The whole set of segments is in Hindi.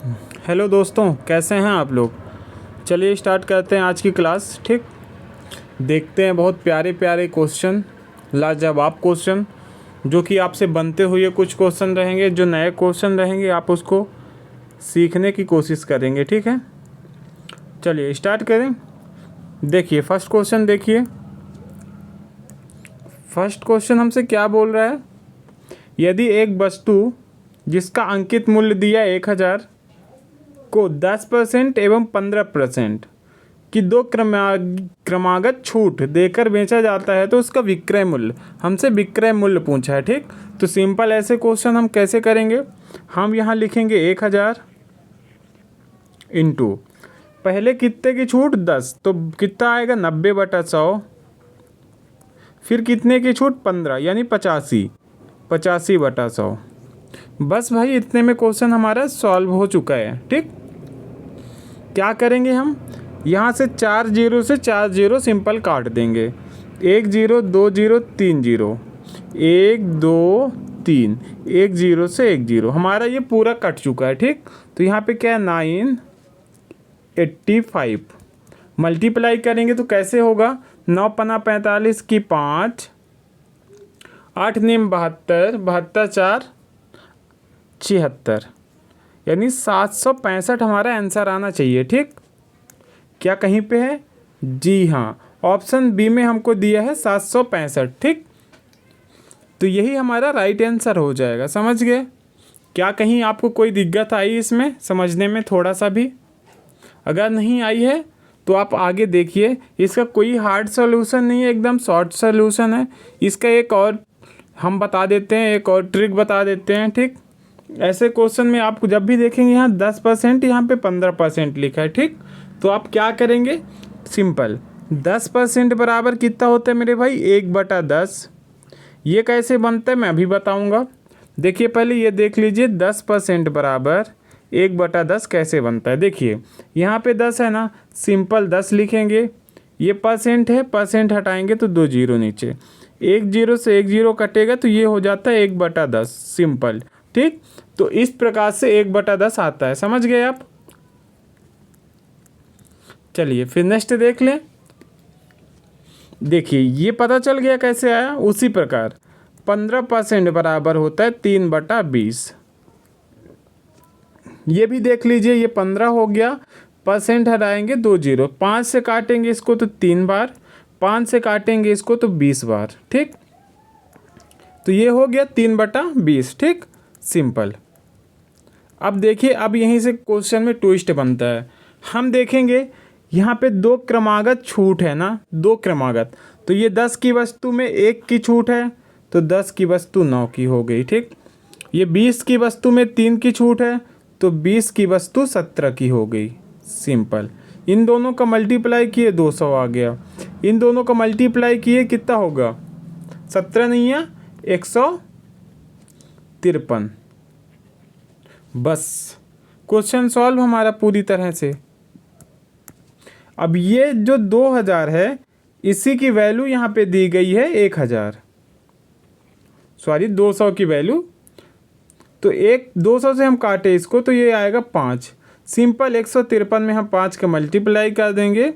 हेलो दोस्तों, कैसे हैं आप लोग। चलिए स्टार्ट करते हैं आज की क्लास। ठीक, देखते हैं बहुत प्यारे प्यारे क्वेश्चन, लाजवाब क्वेश्चन जो कि आपसे बनते हुए कुछ क्वेश्चन रहेंगे। जो नए क्वेश्चन रहेंगे आप उसको सीखने की कोशिश करेंगे। ठीक है, चलिए स्टार्ट करें। देखिए फर्स्ट क्वेश्चन, देखिए फर्स्ट क्वेश्चन हमसे क्या बोल रहा है। यदि एक वस्तु जिसका अंकित मूल्य दिया 1000 को 10% एवं 15% की दो क्रमागत छूट देकर बेचा जाता है तो उसका विक्रय मूल्य, हमसे विक्रय मूल्य पूछा है। ठीक, तो सिंपल ऐसे क्वेश्चन हम कैसे करेंगे। हम यहाँ लिखेंगे 1000 इंटू पहले कितने की छूट 10, तो कितना आएगा 90/100। फिर कितने की छूट 15 यानी 85/100। बस भाई इतने में क्वेश्चन हमारा सॉल्व हो चुका है। ठीक, क्या करेंगे हम, यहाँ से 4 जीरो से 4 जीरो सिंपल काट देंगे। 1 0 2 0 3 0 1 2 3, 1 0 से 1 0 हमारा ये पूरा कट चुका है। ठीक, तो यहाँ पे क्या है 985 मल्टीप्लाई करेंगे तो कैसे होगा। 9 पना 45 की 5, 8 नीम 72, 72 4 76 यानी 765 हमारा आंसर आना चाहिए। ठीक, क्या कहीं पे है, जी हाँ, ऑप्शन बी में हमको दिया है 765। ठीक, तो यही हमारा राइट आंसर हो जाएगा। समझ गए। क्या कहीं आपको कोई दिक्कत आई इसमें समझने में थोड़ा सा भी। अगर नहीं आई है तो आप आगे देखिए, इसका कोई हार्ड सॉल्यूशन नहीं है, एकदम शॉर्ट सॉल्यूशन है। इसका एक और हम बता देते हैं, एक और ट्रिक बता देते हैं। ठीक, ऐसे क्वेश्चन में आपको जब भी देखेंगे यहाँ 10%, यहाँ पे 15% लिखा है। ठीक, तो आप क्या करेंगे, सिंपल 10% बराबर कितना होता है मेरे भाई 1/10। ये कैसे बनता है मैं अभी बताऊंगा। देखिए पहले ये देख लीजिए 10% बराबर 1/10 कैसे बनता है। देखिए यहाँ पे 10 है ना, सिंपल 10 लिखेंगे। ये परसेंट है, परसेंट हटाएंगे तो 2 जीरो नीचे, 1 जीरो से 1 जीरो कटेगा तो ये हो जाता है 1/10 सिंपल। ठीक, तो इस प्रकार से 1/10 आता है। समझ गए आप। चलिए फिर नेक्स्ट देख लें। देखिए ये पता चल गया कैसे आया। उसी प्रकार 15% बराबर होता है 3/20। ये भी देख लीजिए, ये 15 हो गया, परसेंट हटाएंगे 2 जीरो, 5 से काटेंगे इसको तो 3 बार, 5 से काटेंगे इसको तो 20 बार। ठीक, तो ये हो गया 3/20। ठीक, सिंपल। अब देखिए, अब यहीं से क्वेश्चन में ट्विस्ट बनता है। हम देखेंगे यहाँ पे 2 क्रमागत छूट है ना, 2 क्रमागत, तो ये 10 की वस्तु में 1 की छूट है तो 10 की वस्तु 9 की हो गई। ठीक, ये 20 की वस्तु में 3 की छूट है तो 20 की वस्तु 17 की हो गई। सिंपल। इन दोनों का मल्टीप्लाई किए 200 आ गया, इन दोनों का मल्टीप्लाई किए कितना होगा, 17 नहीं है 153। बस क्वेश्चन सॉल्व हमारा पूरी तरह से। अब ये जो 2000 है इसी की वैल्यू यहाँ पे दी गई है 1000, सॉरी 200 की वैल्यू। तो 200 से हम काटे इसको तो ये आएगा 5। सिंपल 153 में हम 5 का मल्टीप्लाई कर देंगे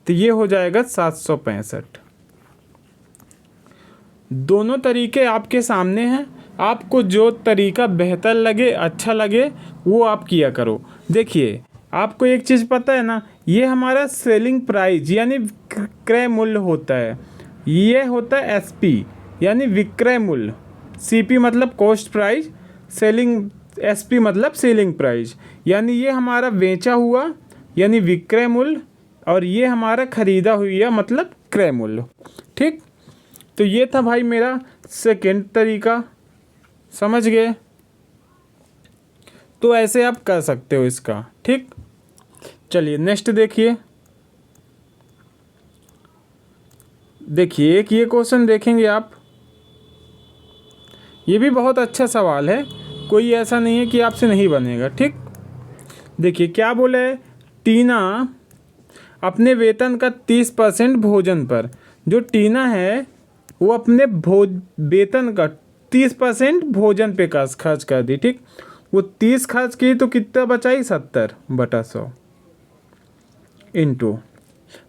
तो ये हो जाएगा 765। दोनों तरीके आपके सामने हैं, आपको जो तरीका बेहतर लगे, अच्छा लगे वो आप किया करो। देखिए आपको एक चीज़ पता है ना, ये हमारा सेलिंग प्राइस यानी विक्रय मूल्य होता है। ये होता है एसपी यानी विक्रय मूल्य, सीपी मतलब कॉस्ट प्राइस, सेलिंग एसपी मतलब सेलिंग प्राइस। यानी ये हमारा बेचा हुआ यानी विक्रय मूल्य और ये हमारा खरीदा हुआ मतलब क्रय मूल्य। ठीक, तो ये था भाई मेरा सेकंड तरीका। समझ गए। तो ऐसे आप कर सकते हो इसका। ठीक, चलिए नेक्स्ट देखिए। देखिए एक ये क्वेश्चन देखेंगे आप, ये भी बहुत अच्छा सवाल है, कोई ऐसा नहीं है कि आपसे नहीं बनेगा। ठीक, देखिए क्या बोला है, टीना अपने वेतन का 30% भोजन पर, जो टीना है वो अपने वेतन का 30% भोजन पे खर्च कर दी। ठीक, वो 30 खर्च की तो कितना बचाई 70/100 इंटू,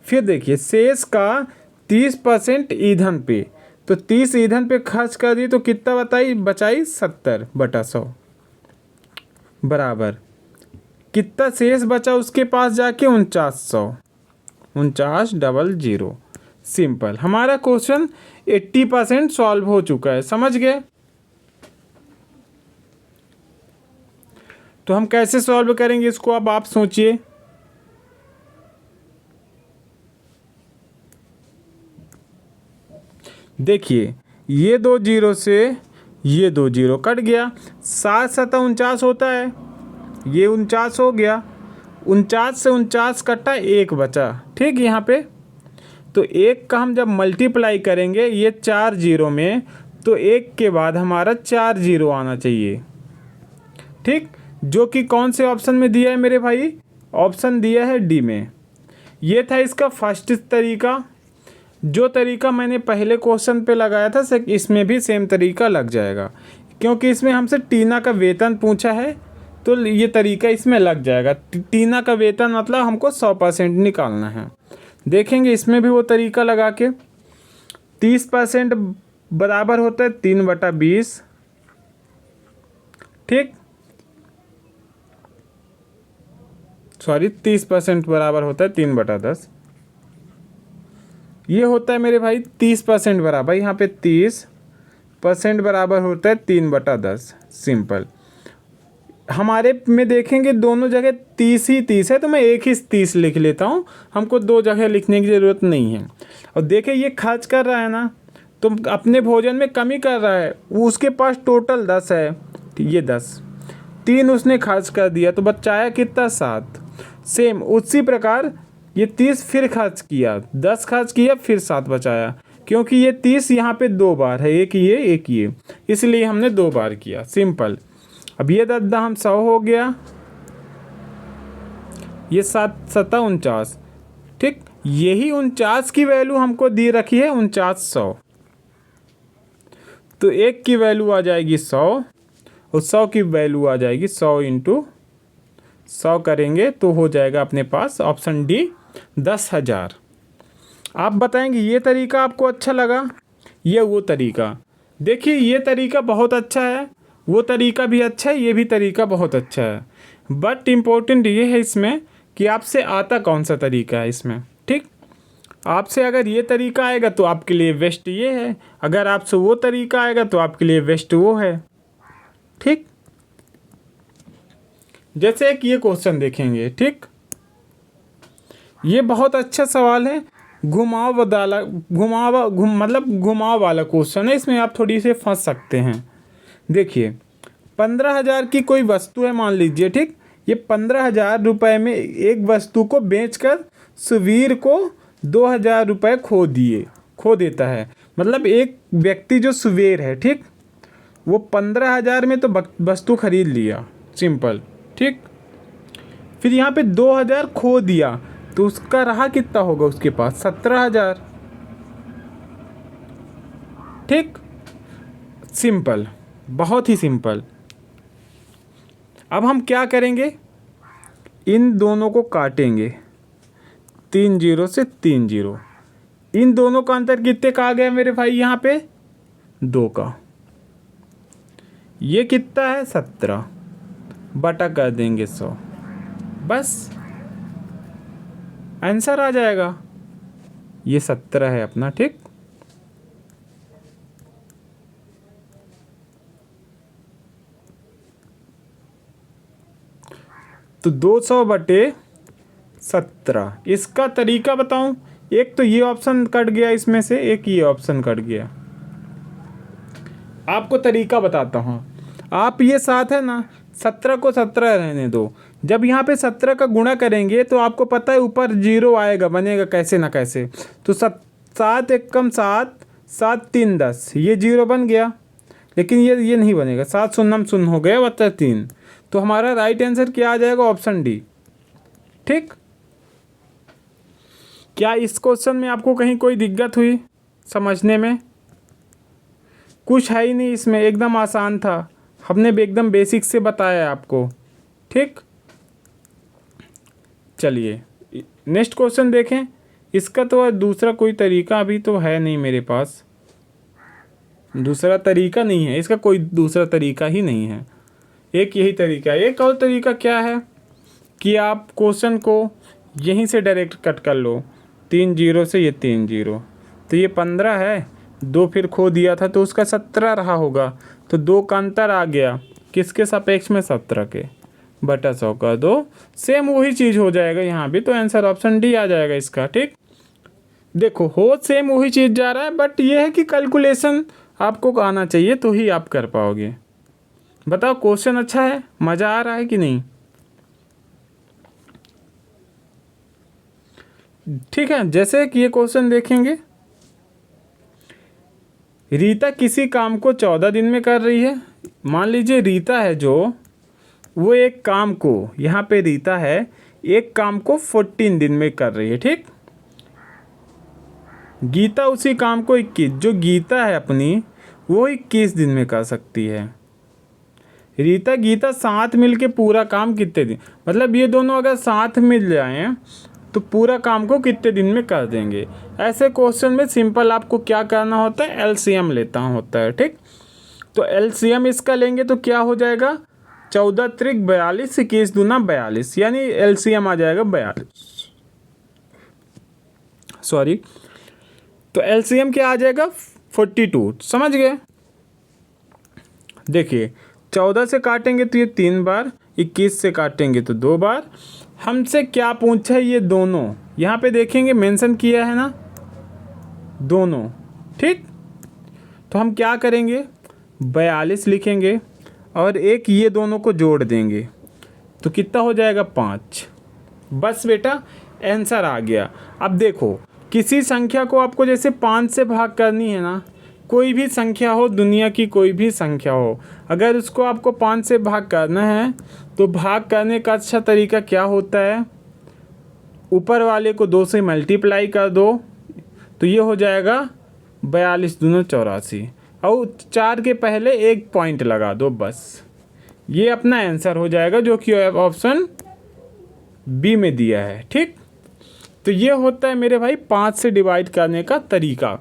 फिर देखिए शेष का 30% ईंधन पे, तो 30 ईंधन पे खर्च कर दी तो कितना बचाई 70/100 बराबर कितना शेष बचा उसके पास जाके 4900। सिंपल, हमारा क्वेश्चन 80% सॉल्व हो चुका है, समझ गए। तो हम कैसे सॉल्व करेंगे इसको, अब आप सोचिए। देखिए ये 2 जीरो से ये 2 जीरो कट गया, 7×7 = 49 होता है, ये 49 हो गया, 49 से 49 कटा 1 बचा, ठीक। यहाँ पे तो 1 का हम जब मल्टीप्लाई करेंगे ये 4 जीरो में, तो 1 के बाद हमारा 4 जीरो आना चाहिए, ठीक। जो कि कौन से ऑप्शन में दिया है मेरे भाई, ऑप्शन दिया है डी में। ये था इसका फर्स्ट तरीका। जो तरीका मैंने पहले क्वेश्चन पे लगाया था इसमें भी सेम तरीका लग जाएगा, क्योंकि इसमें हमसे टीना का वेतन पूछा है, तो ये तरीका इसमें लग जाएगा। टीना का वेतन मतलब हमको 100% निकालना है। देखेंगे इसमें भी वो तरीका लगा के। 30% बराबर होता है 3/20, ठीक। सॉरी 30% बराबर होता है 3/10। ये होता है मेरे भाई 30% बराबर, यहाँ पे 30% बराबर होता है 3/10। सिंपल, हमारे में देखेंगे दोनों जगह 30 ही 30 है, तो मैं एक ही 30 लिख लेता हूँ, हमको 2 जगह लिखने की ज़रूरत नहीं है। और देखिए ये खर्च कर रहा है ना, तो अपने भोजन में कमी कर रहा है, वो उसके पास टोटल 10 है, ये 10, 3 उसने खर्च कर दिया, तो बचाया कितना 7। सेम उसी प्रकार ये 30 फिर खर्च किया, 10 खर्च किया, फिर 7 बचाया, क्योंकि ये 30 यहाँ पे 2 बार है, एक ये, इसलिए हमने 2 बार किया। सिंपल, अब ये 10 हम 100 हो गया, ये 7×7 = 49, ठीक। यही 49 की वैल्यू हमको दी रखी है 4900, तो 1 की वैल्यू आ जाएगी 100 और 100 की वैल्यू आ जाएगी 100 × 100 करेंगे तो हो जाएगा अपने पास ऑप्शन डी 10,000। आप बताएंगे ये तरीका आपको अच्छा लगा, ये वो तरीका। देखिए ये तरीका बहुत अच्छा है, वो तरीका भी अच्छा है, ये भी तरीका बहुत अच्छा है, बट इम्पोर्टेंट ये है इसमें कि आपसे आता कौन सा तरीका है इसमें, ठीक। आपसे अगर ये तरीका आएगा तो आपके लिए बेस्ट ये है, अगर आपसे वो तरीका आएगा तो आपके लिए बेस्ट वो है, ठीक। जैसे एक ये क्वेश्चन देखेंगे, ठीक। ये बहुत अच्छा सवाल है, घुमाव वाला क्वेश्चन है, इसमें आप थोड़ी से फंस सकते हैं। देखिए 15,000 की कोई वस्तु है मान लीजिए, ठीक। ये 15,000 रुपये में एक वस्तु को बेचकर सुवीर को 2,000 रुपये खो देता है। मतलब एक व्यक्ति जो सुवीर है, ठीक, वो 15,000 में तो वस्तु खरीद लिया, सिंपल, ठीक। फिर यहाँ पे 2,000 खो दिया, तो उसका रहा कितना होगा उसके पास 17,000, ठीक। सिंपल, बहुत ही सिंपल। अब हम क्या करेंगे, इन दोनों को काटेंगे, 3 जीरो से 3 जीरो, इन दोनों का अंतर कितने का आ गया मेरे भाई, यहाँ पे 2 का, ये कितना है 17, बटा कर देंगे 100, बस आंसर आ जाएगा, ये 17 है अपना, ठीक। तो 200/17, इसका तरीका बताऊं, एक तो ये ऑप्शन कट गया इसमें से, एक ये ऑप्शन कट गया। आपको तरीका बताता हूँ, आप ये 7 है ना, 17 को 17 रहने दो, जब यहाँ पे 17 का गुणा करेंगे तो आपको पता है ऊपर 0 आएगा, बनेगा कैसे ना कैसे, तो 7 × 7, 7 × 3 = 10, ये 0 बन गया, लेकिन ये नहीं बनेगा, 7 शून्य शून्य हो गया बता 3, तो हमारा राइट आंसर क्या आ जाएगा, ऑप्शन डी, ठीक। क्या इस क्वेश्चन में आपको कहीं कोई दिक्कत हुई समझने में? कुछ है ही नहीं इसमें, एकदम आसान था, हमने भी एकदम बेसिक से बताया है आपको, ठीक। चलिए नेक्स्ट क्वेश्चन देखें। इसका तो दूसरा कोई तरीका अभी तो है नहीं मेरे पास, दूसरा तरीका नहीं है इसका, कोई दूसरा तरीका ही नहीं है, एक यही तरीका है। एक और तरीका क्या है कि आप क्वेश्चन को यहीं से डायरेक्ट कट कर लो, 3 जीरो से ये 3 जीरो, तो ये 15 है, 2 फिर खो दिया था तो उसका 17 रहा होगा, तो 2 का अंतर आ गया किसके सापेक्ष में, 17 के, बटा 100 का 2, सेम वही चीज़ हो जाएगा यहाँ भी, तो आंसर ऑप्शन डी आ जाएगा इसका, ठीक। देखो हो सेम वही चीज़ जा रहा है, बट ये है कि कैलकुलेशन आपको आना चाहिए तो ही आप कर पाओगे। बताओ क्वेश्चन अच्छा है, मज़ा आ रहा है कि नहीं? ठीक है, जैसे कि ये क्वेश्चन देखेंगे, रीता किसी काम को 14 दिन में कर रही है। मान लीजिए रीता है जो, वो एक काम को, यहाँ पे रीता है, एक काम को 14 दिन में कर रही है, ठीक। गीता उसी काम को 21, जो गीता है अपनी वो 21 दिन में कर सकती है। रीता गीता साथ मिलके पूरा काम कितने दिन, मतलब ये दोनों अगर साथ मिल जाएं तो पूरा काम को कितने दिन में कर देंगे। ऐसे क्वेश्चन में सिंपल आपको क्या करना होता है, एलसीएम लेता होता है, ठीक। तो एलसीएम इसका लेंगे तो क्या हो जाएगा, 14 त्रिक 42, 21 दूना 42, यानी एलसीएम आ जाएगा 42, सॉरी। तो एलसीएम क्या आ जाएगा, 42, समझ गए। देखिए 14 से काटेंगे तो ये 3 बार, 21 से काटेंगे तो 2 बार। हमसे क्या पूछा है, ये दोनों यहाँ पे देखेंगे मेंशन किया है ना, दोनों, ठीक। तो हम क्या करेंगे, 42 लिखेंगे और एक ये दोनों को जोड़ देंगे तो कितना हो जाएगा, 5। बस बेटा आंसर आ गया। अब देखो किसी संख्या को आपको जैसे 5 से भाग करनी है ना, कोई भी संख्या हो, दुनिया की कोई भी संख्या हो, अगर उसको आपको 5 से भाग करना है तो भाग करने का अच्छा तरीका क्या होता है, ऊपर वाले को 2 से मल्टीप्लाई कर दो तो ये हो जाएगा 42 दूना 84, और 4 के पहले एक पॉइंट लगा दो, बस ये अपना आंसर हो जाएगा, जो कि ऑप्शन बी में दिया है, ठीक। तो ये होता है मेरे भाई 5 से डिवाइड करने का तरीका।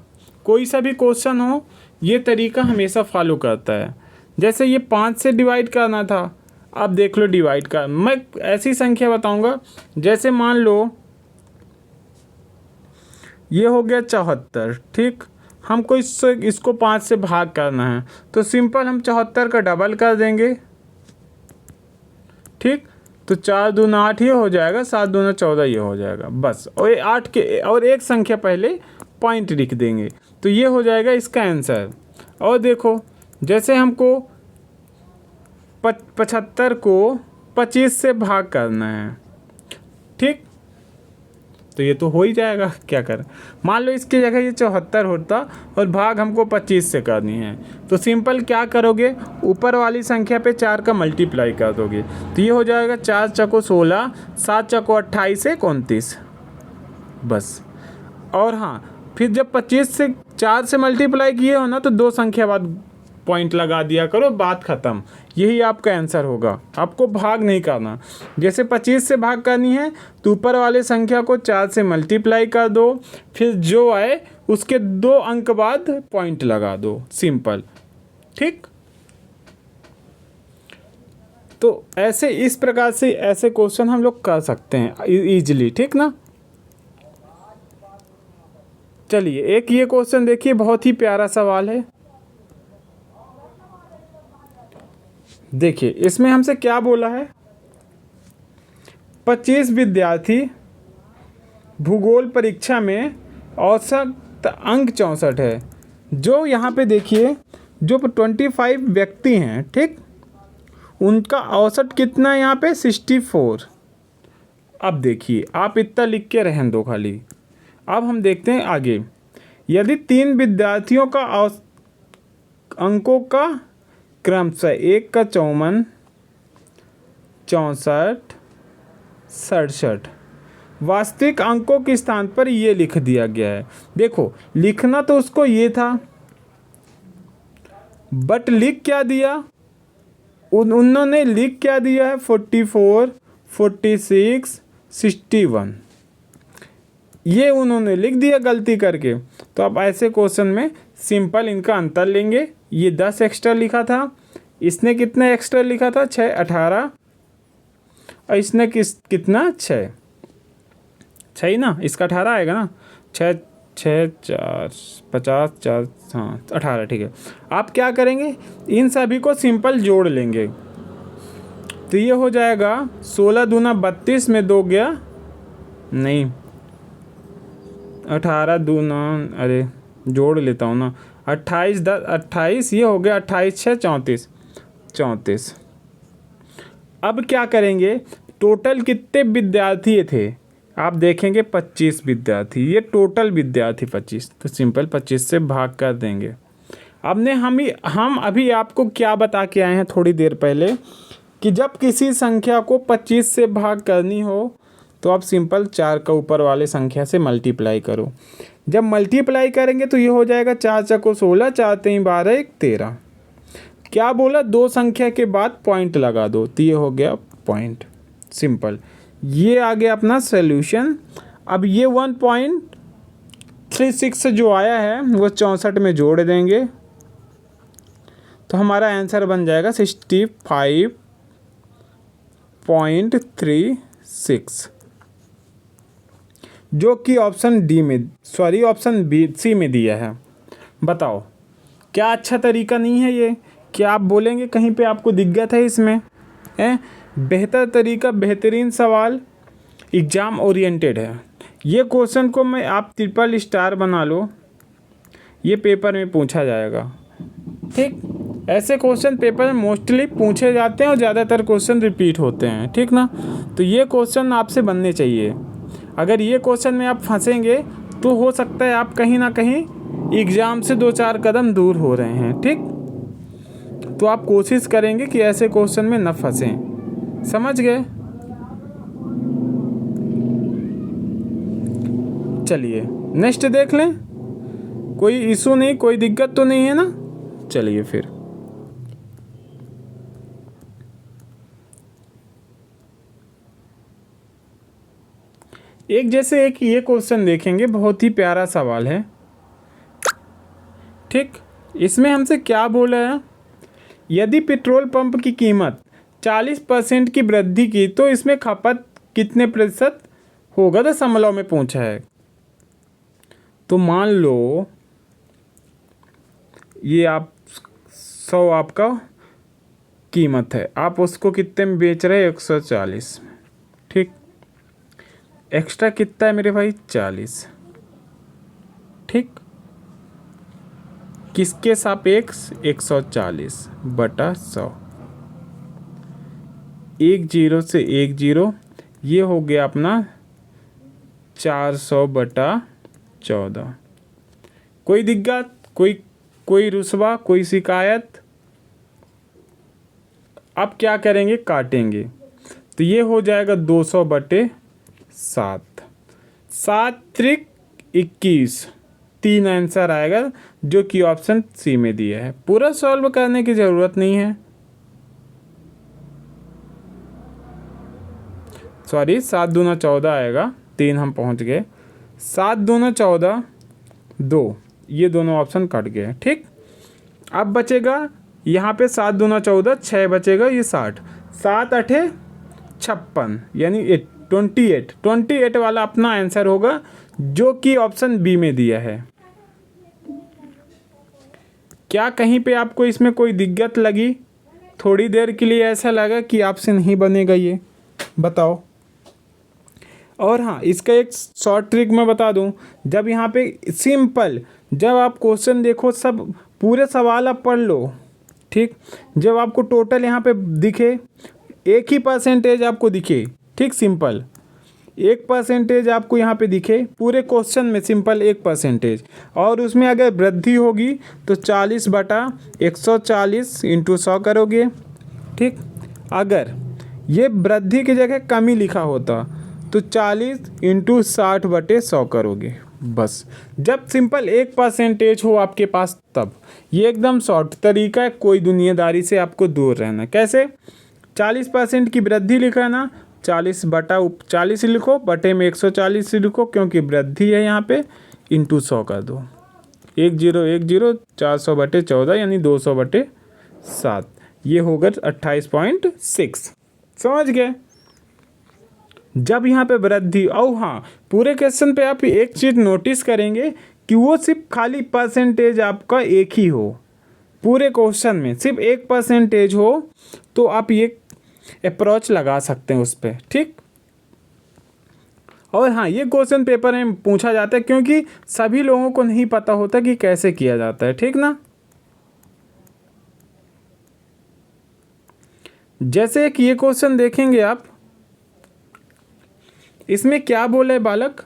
कोई सा भी क्वेश्चन हो ये तरीका हमेशा फॉलो करता है। जैसे ये 5 से डिवाइड करना था, अब देख लो डिवाइड कर, मैं ऐसी संख्या बताऊंगा, जैसे मान लो ये हो गया 74, ठीक। हमको इसको 5 से भाग करना है तो सिंपल हम 74 का डबल कर देंगे, ठीक। तो 4 दूना 8 ये हो जाएगा, 7 दूना 14 ये हो जाएगा, बस। और 8 के और एक संख्या पहले पॉइंट लिख देंगे तो ये हो जाएगा इसका आंसर। और देखो जैसे हमको 75 को 25 से भाग करना है, ठीक। तो ये तो हो ही जाएगा, क्या करें। मान लो इसकी जगह ये 74 होता और भाग हमको 25 से करनी है, तो सिंपल क्या करोगे, ऊपर वाली संख्या पे 4 का मल्टीप्लाई कर दोगे तो ये हो जाएगा 4 चौको 16, 7 चौको 28 से 29, बस। और हाँ, फिर जब 25 से 4 से मल्टीप्लाई किए हो ना तो 2 संख्या बाद पॉइंट लगा दिया करो, बात ख़त्म। यही आपका आंसर होगा, आपको भाग नहीं करना। जैसे 25 से भाग करनी है तो ऊपर वाले संख्या को 4 से मल्टीप्लाई कर दो, फिर जो आए उसके 2 अंक बाद पॉइंट लगा दो, सिंपल, ठीक। तो ऐसे इस प्रकार से ऐसे क्वेश्चन हम लोग कर सकते हैं इजीली, ठीक ना। चलिए एक ये क्वेश्चन देखिए, बहुत ही प्यारा सवाल है। देखिए इसमें हमसे क्या बोला है, 25 विद्यार्थी भूगोल परीक्षा में औसत अंक 64 है। जो यहाँ पे देखिए जो 25 व्यक्ति हैं, ठीक, उनका औसत कितना है यहाँ पे, 64। अब देखिए आप इतना लिख के रहने दो खाली। अब हम देखते हैं आगे, यदि 3 विद्यार्थियों का अंकों का क्रमशः 1 का 54, 64, 67 वास्तविक अंकों के स्थान पर ये लिख दिया गया है। देखो लिखना तो उसको ये था, बट लिख क्या दिया, उन्होंने लिख क्या दिया है 44, 46, 61, ये उन्होंने लिख दिया गलती करके। तो अब ऐसे क्वेश्चन में सिंपल इनका अंतर लेंगे। ये 10 एक्स्ट्रा लिखा था, इसने कितना एक्स्ट्रा लिखा था 6, 18, और इसने कितना 6 ही ना, इसका 18 आएगा ना, 6 6 4 50 4 हाँ 18, ठीक है। आप क्या करेंगे, इन सभी को सिंपल जोड़ लेंगे। तो ये हो जाएगा 16 दूना 32 में 2 गया नहीं, 18 दूना, अरे जोड़ लेता हूँ ना, 28 10 28, ये हो गया 28 6 34 34। अब क्या करेंगे, टोटल कितने विद्यार्थी थे, आप देखेंगे 25 विद्यार्थी, ये टोटल विद्यार्थी 25, तो सिंपल 25 से भाग कर देंगे। हम अभी आपको क्या बता के आए हैं थोड़ी देर पहले, कि जब किसी संख्या को 25 से भाग करनी हो तो आप सिंपल 4 का ऊपर वाले संख्या से मल्टीप्लाई करो। जब मल्टीप्लाई करेंगे तो ये हो जाएगा 4 चौको 16, 4 3 12 1 13। क्या बोला, 2 संख्या के बाद पॉइंट लगा दो, तो ये हो गया पॉइंट। सिंपल, ये आ गया अपना सॉल्यूशन। अब ये 1.36 जो आया है वो 64 में जोड़ देंगे, तो हमारा आंसर बन जाएगा 65.36, जो कि ऑप्शन सी में दिया है। बताओ क्या अच्छा तरीका नहीं है ये? क्या आप बोलेंगे कहीं पे आपको दिक्कत है इसमें? बेहतर तरीका, बेहतरीन सवाल, एग्ज़ाम ओरिएंटेड है। ये क्वेश्चन को मैं आप ट्रिपल स्टार बना लो, ये पेपर में पूछा जाएगा। ठीक, ऐसे क्वेश्चन पेपर में मोस्टली पूछे जाते हैं और ज़्यादातर क्वेश्चन रिपीट होते हैं, ठीक ना। तो ये क्वेश्चन आपसे बनने चाहिए। अगर ये क्वेश्चन में आप फंसेंगे तो हो सकता है आप कहीं ना कहीं एग्ज़ाम से 2-4 कदम दूर हो रहे हैं। ठीक, तो आप कोशिश करेंगे कि ऐसे क्वेश्चन में न फंसें। समझ गए? चलिए नेक्स्ट देख लें। कोई इशू नहीं, कोई दिक्कत तो नहीं है ना? चलिए फिर एक ये क्वेश्चन देखेंगे, बहुत ही प्यारा सवाल है। ठीक, इसमें हमसे क्या बोला है, यदि पेट्रोल पंप की कीमत 40% की वृद्धि की तो इसमें खपत कितने प्रतिशत होगा, दशमलव में पूछा है। तो मान लो ये आप 100 आपका कीमत है, आप उसको कितने में बेच रहे हैं, 140। ठीक, एक्स्ट्रा कितना है मेरे भाई, 40। ठीक, किसके सापेक्ष, 140 बटा 100, 1 0 से 1 0, ये हो गया अपना 400 बटा 14। कोई दिक्कत, कोई रुस्वा, कोई शिकायत? अब क्या करेंगे, काटेंगे, तो ये हो जाएगा 200 बटे 7, 7 त्रिक 21, 3 आंसर आएगा, जो कि ऑप्शन सी में दिया है। पूरा सॉल्व करने की ज़रूरत नहीं है, सॉरी 7 दूना 14 आएगा, 3 हम पहुंच गए, 7 दूना 14 2, ये दोनों ऑप्शन कट गए। ठीक, अब बचेगा यहाँ पे 7 दूना 14, 6 बचेगा, ये 60, 7 8 56, यानी 28 वाला अपना आंसर होगा, जो कि ऑप्शन बी में दिया है। क्या कहीं पे आपको इसमें कोई दिक्कत लगी? थोड़ी देर के लिए ऐसा लगा कि आपसे नहीं बनेगा ये? बताओ। और हाँ, इसका एक शॉर्ट ट्रिक मैं बता दूं, जब यहाँ पे सिंपल, जब आप क्वेश्चन देखो, सब पूरे सवाल आप पढ़ लो। ठीक, जब आपको टोटल यहाँ पे दिखे, एक ही परसेंटेज आपको दिखे, ठीक, सिंपल 1% आपको यहाँ पे दिखे पूरे क्वेश्चन में, सिंपल 1%, और उसमें अगर वृद्धि होगी तो 40 बटा 140 इंटू 100 करोगे। ठीक, अगर ये वृद्धि की जगह कमी लिखा होता तो 40 इंटू 60 बटे 100 करोगे। बस जब सिंपल 1% हो आपके पास तब। ये एकदम शॉर्ट तरीका है, कोई दुनियादारी से आपको दूर रहना। कैसे? 40% की वृद्धि लिखा है ना, 40/40 लिखो, बटे में 140 लिखो क्योंकि वृद्धि है यहाँ पे, इंटू 100 कर दो। 1010 400/14 यानी 200/7, ये होगा 28.6। समझ गए? जब यहाँ पे वृद्धि, और हाँ पूरे क्वेश्चन पे आप एक चीज़ नोटिस करेंगे कि वो सिर्फ खाली परसेंटेज आपका एक ही हो, पूरे क्वेश्चन में सिर्फ 1% हो, तो आप ये अप्रोच लगा सकते हैं उस पर। ठीक। और हाँ, ये क्वेश्चन पेपर में पूछा जाता है क्योंकि सभी लोगों को नहीं पता होता कि कैसे किया जाता है। ठीक ना? जैसे कि ये क्वेश्चन देखेंगे आप, इसमें क्या बोला है बालक?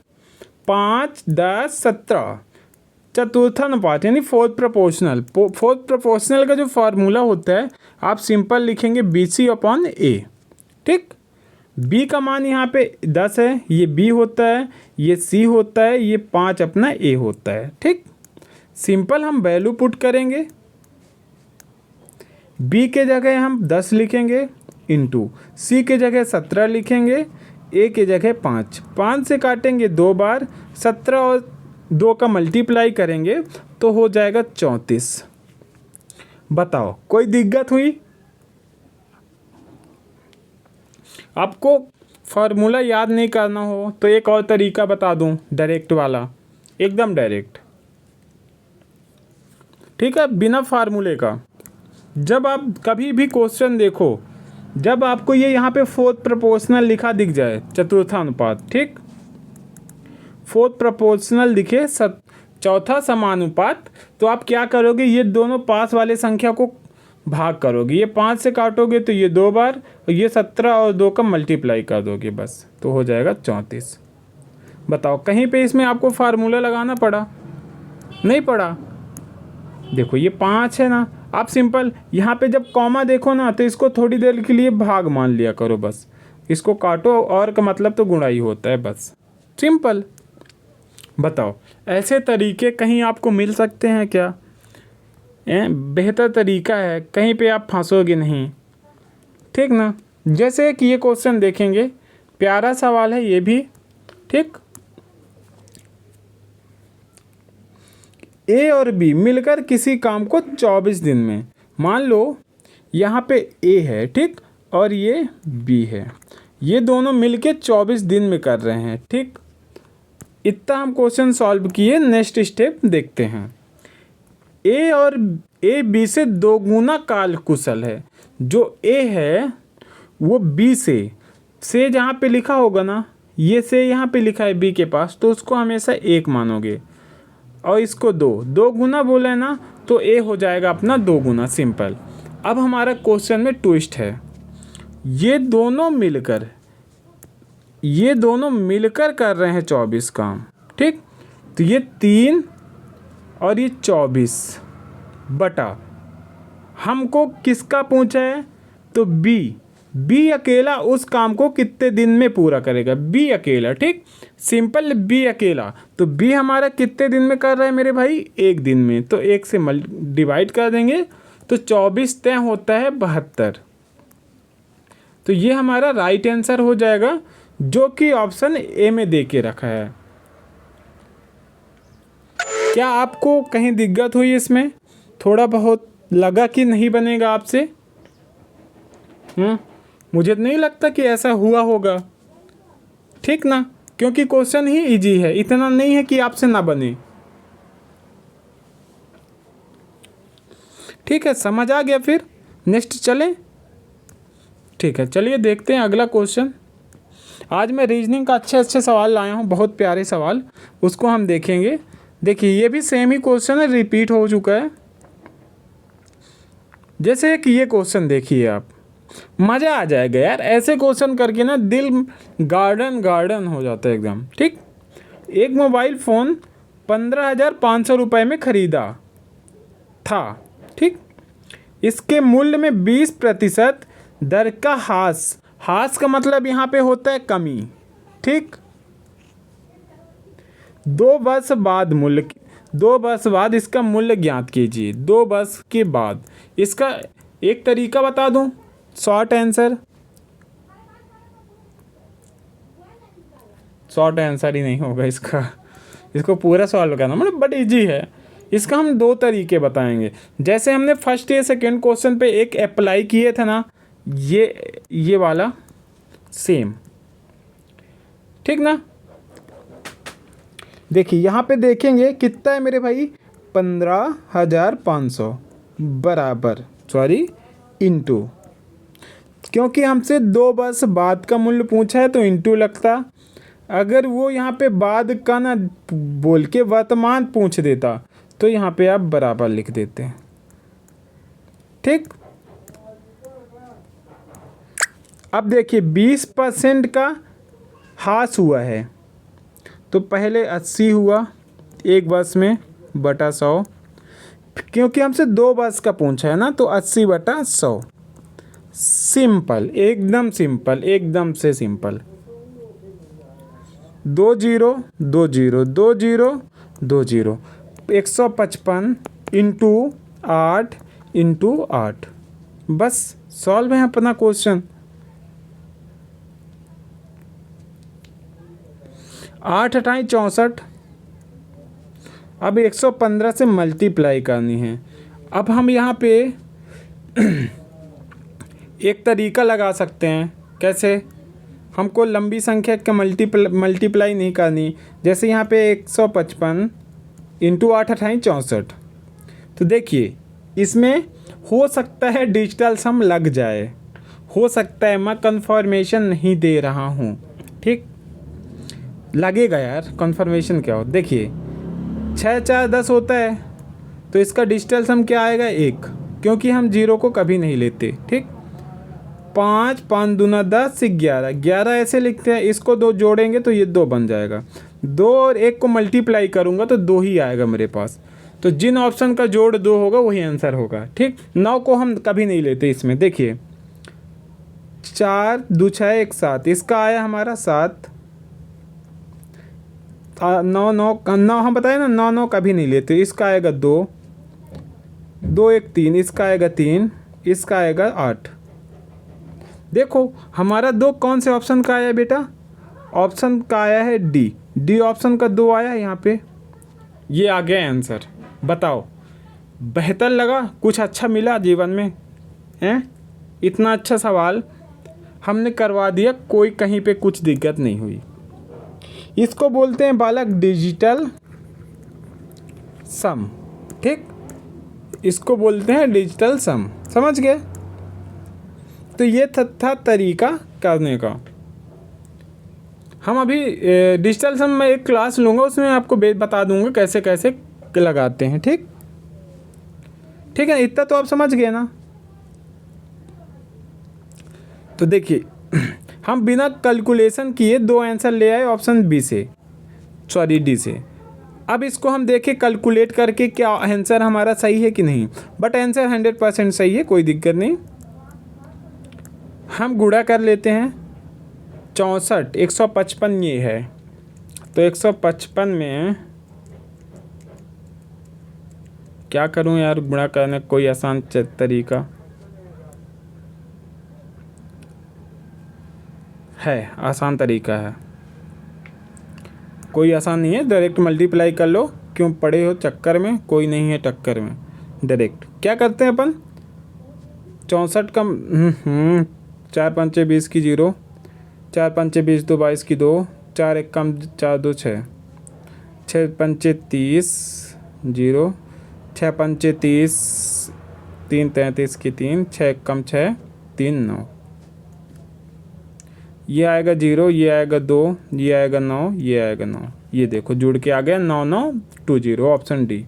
5, 10, 17 चतुर्थानुपात यानी फोर्थ प्रोपोर्शनल। फोर्थ प्रोपोर्शनल का जो फार्मूला होता है, आप सिंपल लिखेंगे BC/A। ठीक। B का मान यहाँ पे 10 है, ये B होता है, ये C होता है, ये 5 अपना A होता है। ठीक। सिंपल हम वैल्यू पुट करेंगे, B के जगह हम 10 लिखेंगे, इंटू C के जगह 17 लिखेंगे, A के जगह 5 से काटेंगे 2 बार, 17 और 2 का मल्टीप्लाई करेंगे तो हो जाएगा 34। बताओ कोई दिक्कत हुई? आपको फार्मूला याद नहीं करना हो तो एक और तरीका बता दूं, डायरेक्ट वाला, एकदम डायरेक्ट। ठीक है, बिना फार्मूले का। जब आप कभी भी क्वेश्चन देखो, जब आपको ये यहाँ पे फोर्थ प्रोपोर्शनल लिखा दिख जाए, चतुर्थानुपात, ठीक, फोर्थ प्रोपोर्शनल दिखे चौथा समानुपात, तो आप क्या करोगे? ये दोनों पास वाले संख्या को भाग करोगे, ये 5 से काटोगे तो ये 2 बार, और ये 17 और 2 का मल्टीप्लाई कर दोगे, बस तो हो जाएगा 34। बताओ कहीं पे इसमें आपको फार्मूला लगाना पड़ा? नहीं पड़ा। देखो ये 5 है ना, आप सिंपल यहाँ पे जब कॉमा देखो ना तो इसको थोड़ी देर के लिए भाग मान लिया करो, बस इसको काटो, और का मतलब तो गुणा ही होता है, बस सिंपल। बताओ ऐसे तरीके कहीं आपको मिल सकते हैं क्या? बेहतर तरीका है, कहीं पे आप फंसोगे नहीं। ठीक ना? जैसे कि ये क्वेश्चन देखेंगे, प्यारा सवाल है ये भी। ठीक। A और B मिलकर किसी काम को 24 दिन में, मान लो यहाँ पे A है, ठीक, और ये B है, ये दोनों मिलके 24 दिन में कर रहे हैं। ठीक। इतना हम क्वेश्चन सॉल्व किए, नेक्स्ट स्टेप देखते हैं। A B से 2 गुना काल कुशल है। जो A है वो B से जहाँ पे लिखा होगा ना, ये से यहाँ पे लिखा है B के पास, तो उसको हमेशा 1 मानोगे, और इसको 2 गुना बोला है ना, तो A हो जाएगा अपना 2 गुना, सिंपल। अब हमारा क्वेश्चन में ट्विस्ट है, ये दोनों मिलकर कर रहे हैं 24 काम। ठीक। तो ये 3 और ये 24 बटा, हमको किसका पूछा है? तो B अकेला उस काम को कितने दिन में पूरा करेगा? B अकेला। ठीक, सिंपल, B अकेला। तो B हमारा कितने दिन में कर रहा है मेरे भाई? 1 दिन में। तो 1 से डिवाइड कर देंगे तो 24 तय होता है 72। तो ये हमारा राइट आंसर हो जाएगा, जो कि ऑप्शन ए में दे के रखा है। क्या आपको कहीं दिक्कत हुई इसमें? थोड़ा बहुत लगा कि नहीं बनेगा आपसे? मुझे नहीं लगता कि ऐसा हुआ होगा। ठीक ना? क्योंकि क्वेश्चन ही इजी है, इतना नहीं है कि आपसे ना बने। ठीक है, समझ आ गया? फिर नेक्स्ट चलें। ठीक है, चलिए देखते हैं अगला क्वेश्चन। आज मैं रीजनिंग का अच्छे सवाल लाया हूँ, बहुत प्यारे सवाल, उसको हम देखेंगे। देखिए ये भी सेम ही क्वेश्चन है, रिपीट हो चुका है। जैसे कि ये क्वेश्चन देखिए आप, मज़ा आ जाएगा यार, ऐसे क्वेश्चन करके ना दिल गार्डन हो जाता है एकदम। ठीक। एक मोबाइल फ़ोन 15,500 रुपये में ख़रीदा था। ठीक। इसके मूल्य में 20% दर का हास का मतलब यहाँ पे होता है कमी। ठीक। 2 वर्ष बाद मूल्य, 2 वर्ष बाद इसका मूल्य ज्ञात कीजिए। 2 वर्ष के बाद इसका एक तरीका बता दूं, शॉर्ट आंसर ही नहीं होगा इसका, इसको पूरा सॉल्व करना मतलब बट इजी है। इसका हम 2 तरीके बताएंगे। जैसे हमने फर्स्ट या सेकेंड क्वेश्चन पे एक अप्लाई किए थे ना, ये वाला सेम, ठीक ना। देखिए यहाँ पे देखेंगे कितना है मेरे भाई, 15,500 बराबर इंटू, क्योंकि हमसे 2 वर्ष बाद का मूल्य पूछा है तो इंटू लगता। अगर वो यहाँ पे बाद का ना बोल के वर्तमान पूछ देता तो यहाँ पे आप बराबर लिख देते हैं, ठीक। अब देखिए 20% का हास हुआ है तो पहले 80 हुआ 1 वर्ष में बटा 100, क्योंकि हमसे 2 वर्ष का पूछा है ना तो 80 बटा 100। सिंपल, एकदम सिंपल, एकदम से सिंपल। 2 0 2 0 2 0 2 0, 155 इंटू 8 इंटू 8, बस सॉल्व है अपना क्वेश्चन। 8 8 64, अब 115 से मल्टीप्लाई करनी है। अब हम यहाँ पे एक तरीका लगा सकते हैं, कैसे, हमको लंबी संख्या का मल्टीप्लाई नहीं करनी। जैसे यहाँ पे 155 इंटू 8 8 64, तो देखिए इसमें हो सकता है डिजिटल सम लग जाए, हो सकता है, मैं कंफर्मेशन नहीं दे रहा हूँ, ठीक। लगेगा यार, कंफर्मेशन क्या हो। देखिए 6 4 10 होता है तो इसका डिजिटल सम क्या आएगा 1, क्योंकि हम 0 को कभी नहीं लेते, ठीक। 5 5 दूना 10 11, 11 ऐसे लिखते हैं। इसको 2 जोड़ेंगे तो ये 2 बन जाएगा। 2 और 1 को मल्टीप्लाई करूँगा तो 2 ही आएगा मेरे पास। तो जिन ऑप्शन का जोड़ 2 होगा वही आंसर होगा, ठीक। 9 को हम कभी नहीं लेते इसमें। देखिए 4 2 6 1 7, इसका आया हमारा 7। 9 9 हम बताए ना, 9 9 कभी नहीं लेते। इसका आएगा 2 2 1 3, इसका आएगा 3, इसका आएगा 8। देखो हमारा 2 कौन से ऑप्शन का आया बेटा, ऑप्शन का आया है डी ऑप्शन का 2 आया यहाँ पे। ये आ गया आंसर। बताओ बेहतर लगा, कुछ अच्छा मिला जीवन में हैं? इतना अच्छा सवाल हमने करवा दिया, कोई कहीं पे कुछ दिक्कत नहीं हुई। इसको बोलते हैं बालक डिजिटल सम, ठीक। इसको बोलते हैं डिजिटल सम, समझ गए। तो ये था तरीका करने का। हम अभी डिजिटल सम में एक क्लास लूँगा, उसमें आपको बता दूँगा कैसे कैसे लगाते हैं, ठीक। ठीक है, इतना तो आप समझ गए ना। तो देखिए हम बिना कैलकुलेशन किए 2 आंसर ले आए ऑप्शन डी से। अब इसको हम देखें कैलकुलेट करके क्या आंसर हमारा सही है कि नहीं। बट आंसर 100% सही है, कोई दिक्कत नहीं। हम गुणा कर लेते हैं। 64 155 ये है, तो 155 में क्या करूं यार, गुणा करने कोई आसान तरीका है, आसान तरीका है, कोई आसान नहीं है। डायरेक्ट मल्टीप्लाई कर लो, क्यों पड़े हो चक्कर में, कोई नहीं है टक्कर में। डायरेक्ट क्या करते हैं अपन, 64 का 4 5 20 की 0, 4 5 20 2 22 की 2, 4 1 कम 4 2 6, 6 5 30 0, 6 5 30, 3 33 की 3, 6 कम 6 3 9, ये आएगा 0, ये आएगा 2, ये आएगा 9, ये आएगा 9। ये देखो जुड़ के आ गया 9 9 2 0, ऑप्शन डी।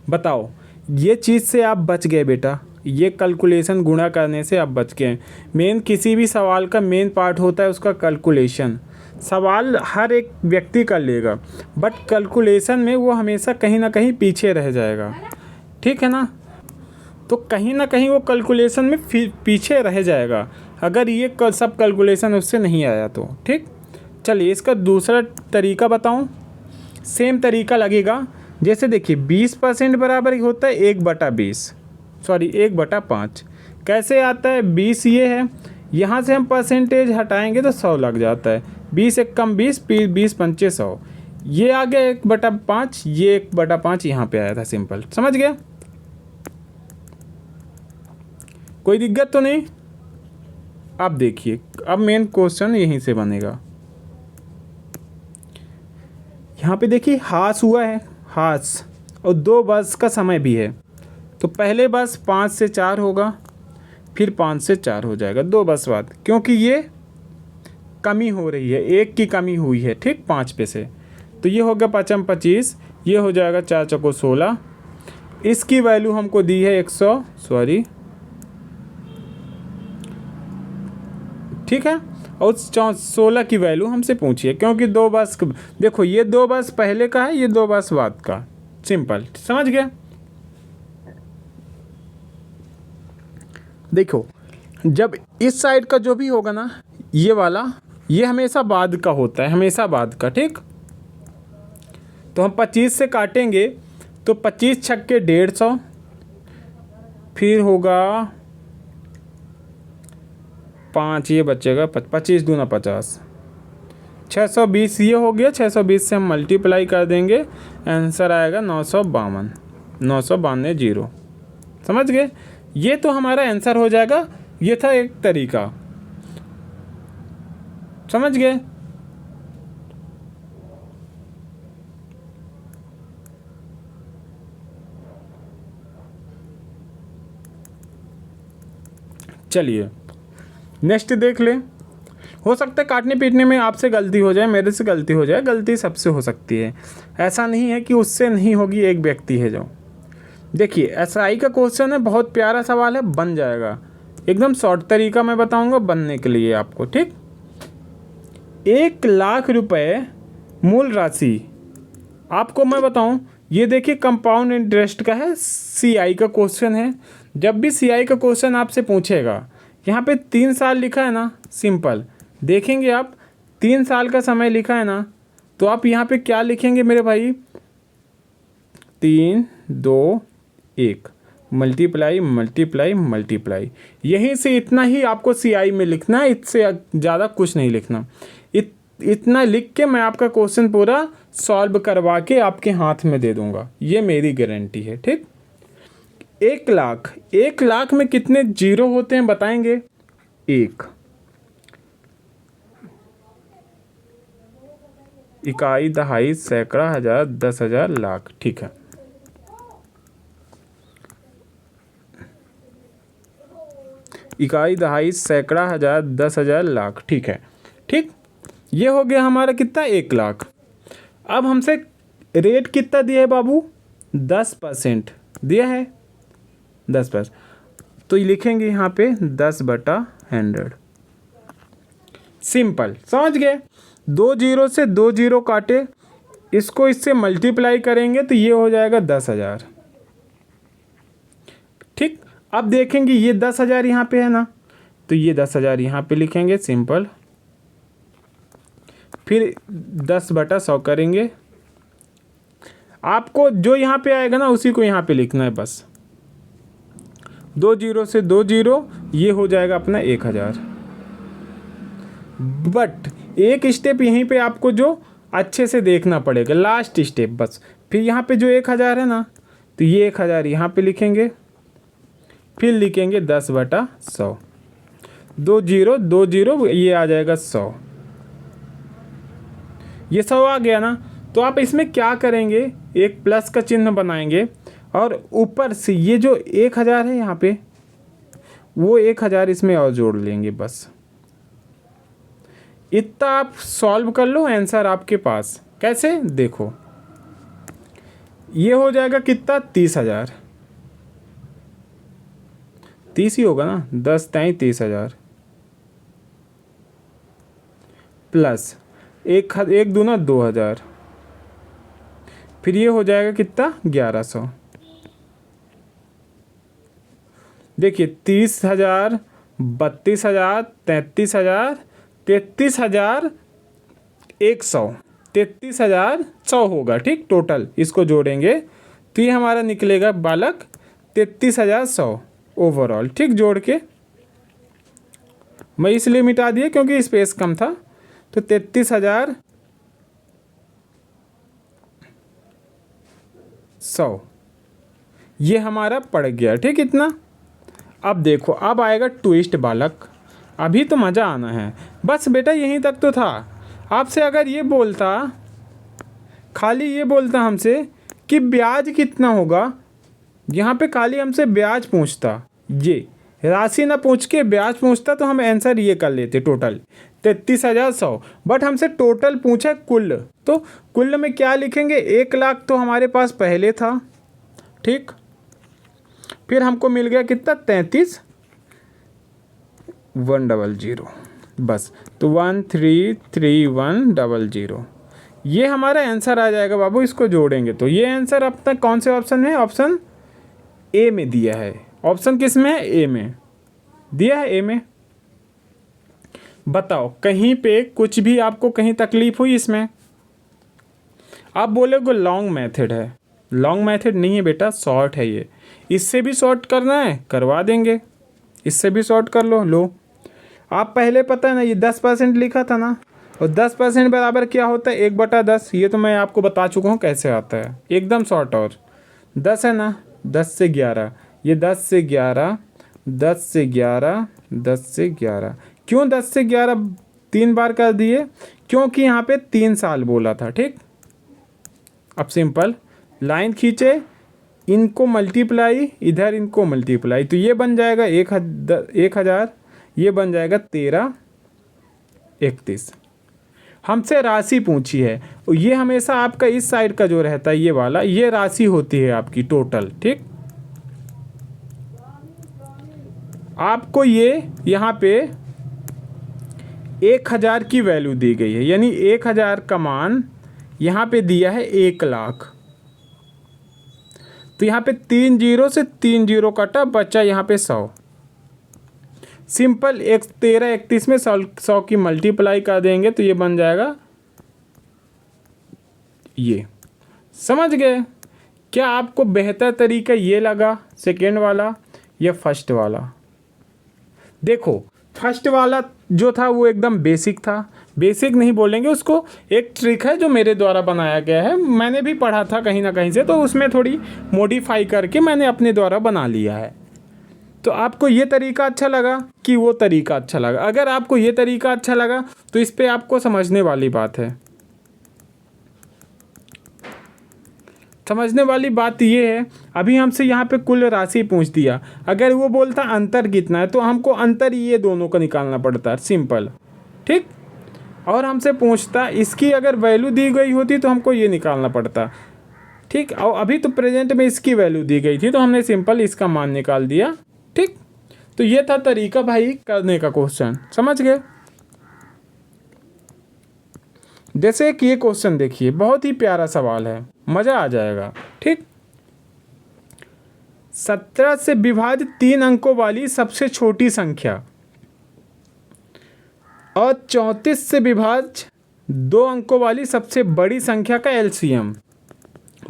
बताओ ये चीज़ से आप बच गए बेटा, ये कैलकुलेशन गुणा करने से आप बच गए। मेन किसी भी सवाल का मेन पार्ट होता है उसका कैलकुलेशन। सवाल हर एक व्यक्ति कर लेगा, बट कैलकुलेशन में वो हमेशा कहीं ना कहीं पीछे रह जाएगा, ठीक है ना। तो कहीं ना कहीं वो कैलकुलेशन में पीछे रह जाएगा अगर ये सब कैलकुलेशन उससे नहीं आया तो, ठीक। चलिए इसका दूसरा तरीका बताऊं। सेम तरीका लगेगा। जैसे देखिए 20% बराबर होता है 1/20, सॉरी 1/5। कैसे आता है? 20 ये है, यहाँ से हम परसेंटेज हटाएंगे तो 100 लग जाता है। 20 एक कम 20, 20 पंचे 100, ये आ गया 1/5, ये 1/5 यहाँ पे आया था। सिंपल, समझ गया? कोई दिक्कत तो नहीं? अब देखिए, अब मेन क्वेश्चन यहीं से बनेगा। यहाँ पे देखिए हास हुआ है, हास, और 2 बस का समय भी है। तो पहले बस 5 से 4 होगा, फिर 5 से 4 हो जाएगा 2 बस बाद, क्योंकि ये कमी हो रही है, 1 की कमी हुई है, ठीक, 5 पे से। तो ये हो गया 5 25, ये हो जाएगा 4 चौको 16। इसकी वैल्यू हमको दी है 100, सॉरी, ठीक है। और 16 की वैल्यू हमसे पूछिए, क्योंकि 2 बस, देखो ये 2 बस पहले का है, ये 2 बस बाद का। सिंपल, समझ गए? देखो जब इस साइड का जो भी होगा ना, ये वाला, ये हमेशा बाद का होता है, हमेशा बाद का, ठीक। तो हम 25 से काटेंगे तो 25 छक्के 150, फिर होगा 5, ये बचेगा 25 दूना 50, 620 ये हो गया। 620 से हम मल्टीप्लाई कर देंगे, आंसर आएगा 952, 952 जीरो। समझ गए? ये तो हमारा आंसर हो जाएगा। ये था एक तरीका, समझ गए? चलिए नेक्स्ट देख ले। हो सकता है काटने पीटने में आपसे गलती हो जाए, मेरे से गलती हो जाए, गलती सबसे हो सकती है। ऐसा नहीं है कि उससे नहीं होगी, एक व्यक्ति है जो। देखिए एसआई का क्वेश्चन है, बहुत प्यारा सवाल है, बन जाएगा। एकदम शॉर्ट तरीका मैं बताऊंगा बनने के लिए आपको, ठीक। 1 लाख रुपए मूल राशि, आपको मैं बताऊं, ये देखिए कंपाउंड इंटरेस्ट का है, सीआई का क्वेश्चन है। जब भी सीआई का क्वेश्चन आपसे पूछेगा, यहाँ पे 3 साल लिखा है ना, सिंपल देखेंगे आप, 3 साल का समय लिखा है ना, तो आप यहाँ पे क्या लिखेंगे मेरे भाई? 3 2 1, मल्टीप्लाई मल्टीप्लाई मल्टीप्लाई। यहीं से इतना ही आपको सीआई में लिखना है, इससे ज़्यादा कुछ नहीं लिखना। इतना लिख के मैं आपका क्वेश्चन पूरा सॉल्व करवा के आपके हाथ में दे दूंगा, ये मेरी गारंटी है, ठीक। 1 लाख, 1 लाख में कितने जीरो होते हैं बताएंगे? 1, इकाई, दहाई, सैकड़ा, हजार, 10,000, लाख, ठीक है। इकाई, दहाई, सैकड़ा, हजार, 10,000, लाख, ठीक है, ठीक। ये हो गया हमारा कितना? 1 लाख। अब हमसे रेट कितना दिया है बाबू? 10% दिया है, 10%। तो लिखेंगे यहाँ पे 10/100। सिंपल, समझ गए? 2 जीरो से 2 जीरो काटे, इसको इससे मल्टीप्लाई करेंगे तो ये हो जाएगा 10,000, ठीक। अब देखेंगे ये 10,000 यहाँ पे है ना, तो ये 10,000 यहाँ पे लिखेंगे, सिंपल। फिर 10/100 करेंगे। आपको जो यहाँ पे आएगा ना, उसी को यहाँ पे लिखना है बस। 2 जीरो से 2 जीरो, ये हो जाएगा अपना 1,000। बट एक स्टेप यहीं पे आपको जो अच्छे से देखना पड़ेगा, लास्ट स्टेप बस। फिर यहाँ पे जो 1,000 है ना, तो ये 1,000 यहाँ पे लिखेंगे, फिर लिखेंगे 10/100। 2 जीरो 2 जीरो, ये आ जाएगा 100। ये 100 आ गया ना, तो आप इसमें क्या करेंगे? एक प्लस का चिन्ह बनाएंगे, और ऊपर से ये जो 1,000 है यहाँ पे, वो 1,000 इसमें और जोड़ लेंगे बस। इतना आप सॉल्व कर लो, आंसर आपके पास। कैसे? देखो ये हो जाएगा कितना? 30,000। 30 ही होगा ना, 10 3 30,000 प्लस 1 दूना 2,000, फिर ये हो जाएगा कितना? 1,100। देखिए 30,000, 32,000, 33,000, 33,100, 33,100 होगा। ठीक, टोटल इसको जोड़ेंगे तो ये हमारा निकलेगा बालक 33,100 ओवरऑल। ठीक, जोड़ के मैं इसलिए मिटा दिया क्योंकि स्पेस कम था। तो 33,100 ये हमारा पड़ गया। ठीक, इतना। अब देखो, अब आएगा ट्विस्ट बालक। अभी तो मज़ा आना है। बस बेटा यहीं तक तो था। आपसे अगर ये बोलता, खाली ये बोलता हमसे कि ब्याज कितना होगा, यहाँ पे खाली हमसे ब्याज पूछता, ये राशि ना पूछ के ब्याज पूछता तो हम आंसर ये कर लेते टोटल 33,100। बट हमसे टोटल पूछा कुल, तो कुल में क्या लिखेंगे, 1,00,000 तो हमारे पास पहले था। ठीक, फिर हमको मिल गया कितना, 33,100 बस। तो 133100 ये हमारा आंसर आ जाएगा बाबू। इसको जोड़ेंगे तो ये आंसर अब तक कौन से ऑप्शन में, ऑप्शन ए में दिया है। ऑप्शन किस में है, ए में दिया है, ए में। बताओ कहीं पे कुछ भी आपको कहीं तकलीफ हुई इसमें? आप बोलोगे लॉन्ग मेथड है। लॉन्ग मेथड नहीं है बेटा, शॉर्ट है ये। इससे भी शॉर्ट करना है करवा देंगे, इससे भी शॉर्ट कर लो। लो, आप पहले पता है ना ये 10% लिखा था ना, और 10% बराबर क्या होता है, 1/10। ये तो मैं आपको बता चुका हूँ कैसे आता है, एकदम शॉर्ट। और 10 है ना, 10 से 11, ये 10 से 11, 10 से 11, 10 से 11। क्यों 10 से 11 3 बार कर दिए, क्योंकि यहाँ पे 3 साल बोला था। ठीक, अब सिंपल लाइन खींचे, इनको मल्टीप्लाई, इधर इनको मल्टीप्लाई, तो ये बन जाएगा 1,000, ये बन जाएगा 1331। हमसे राशि पूछी है, और ये हमेशा आपका इस साइड का जो रहता है ये वाला, ये राशि होती है आपकी टोटल। ठीक, आपको ये यहाँ पे 1,000 की वैल्यू दी गई है, यानी 1,000 का मान यहाँ पे दिया है 1,00,000। तो यहाँ पे 3 0 से 3 0 कटा, बचा यहाँ पे 100। सिंपल 1331 में 100 की मल्टीप्लाई कर देंगे तो ये बन जाएगा, ये समझ गए? क्या आपको बेहतर तरीका ये लगा सेकेंड वाला या फर्स्ट वाला? देखो फर्स्ट वाला जो था वो एकदम बेसिक था, बेसिक नहीं बोलेंगे उसको, एक ट्रिक है जो मेरे द्वारा बनाया गया है, मैंने भी पढ़ा था कहीं ना कहीं से, तो उसमें थोड़ी मॉडिफाई करके मैंने अपने द्वारा बना लिया है। तो आपको ये तरीका अच्छा लगा कि वो तरीका अच्छा लगा? अगर आपको ये तरीका अच्छा लगा तो इस पे आपको समझने वाली बात है। समझने वाली बात ये है, अभी हमसे यहाँ पे कुल राशि पूछ दिया, अगर वो बोलता अंतर कितना है तो हमको अंतर ये दोनों का निकालना पड़ता है, सिंपल। ठीक, और हमसे पूछता इसकी अगर वैल्यू दी गई होती तो हमको ये निकालना पड़ता। ठीक, और अभी तो प्रेजेंट में इसकी वैल्यू दी गई थी तो हमने सिंपल इसका मान निकाल दिया। ठीक, तो ये था तरीका भाई करने का क्वेश्चन, समझ गए? जैसे कि ये क्वेश्चन देखिए, बहुत ही प्यारा सवाल है, मज़ा आ जाएगा। ठीक, 17 से विभाजित 3 अंकों वाली सबसे छोटी संख्या और 34 से विभाज्य 2 अंकों वाली सबसे बड़ी संख्या का एलसीएम।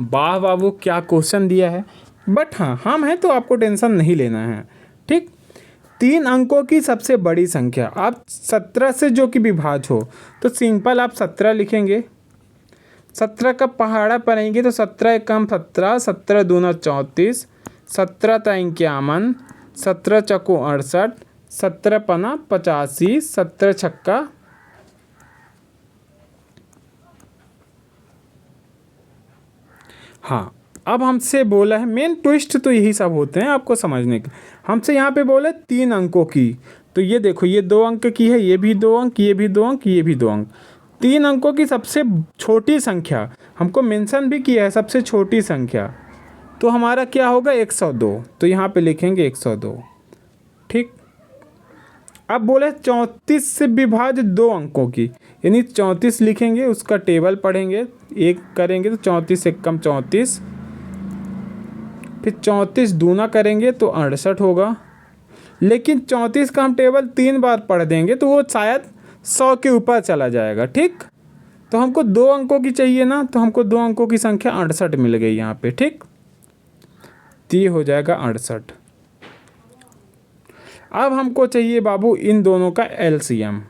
वाह बाबू, क्या क्वेश्चन दिया है। बट हाँ, हम हैं तो आपको टेंशन नहीं लेना है। ठीक, 3 अंकों की सबसे बड़ी संख्या, आप 17 से जो कि विभाज्य हो तो सिंपल आप 17 लिखेंगे। 17 का पहाड़ा पढ़ेंगे तो 17 एकम 17, 17 दूना 34, 17 तिन 51, 17 चौको 68, 17 पना 85, 17 छक्का 'हाँ, अब हमसे बोला है, मेन ट्विस्ट तो यही सब होते हैं आपको समझने के। हमसे यहाँ पे बोला 3 अंकों की, तो ये देखो ये 2 अंक की है, ये भी 2 अंक, ये भी 2 अंक, ये भी 2 अंक। 3 अंकों की सबसे छोटी संख्या हमको मेंशन भी किया है, सबसे छोटी संख्या, तो हमारा क्या होगा 102। तो यहाँ पे लिखेंगे 102। ठीक, अब बोले 34 से विभाज्य 2 अंकों की, यानी 34 लिखेंगे, उसका टेबल पढ़ेंगे, एक करेंगे तो 34 एकम 34, फिर 34 दूना करेंगे तो 68 होगा। लेकिन 34 का हम टेबल 3 बार पढ़ देंगे तो वो शायद 100 के ऊपर चला जाएगा। ठीक, तो हमको 2 अंकों की चाहिए ना, तो हमको 2 अंकों की संख्या 68 मिल गई यहाँ पे। ठीक, तो ये हो जाएगा 68। अब हमको चाहिए बाबू इन दोनों का एलसीएम।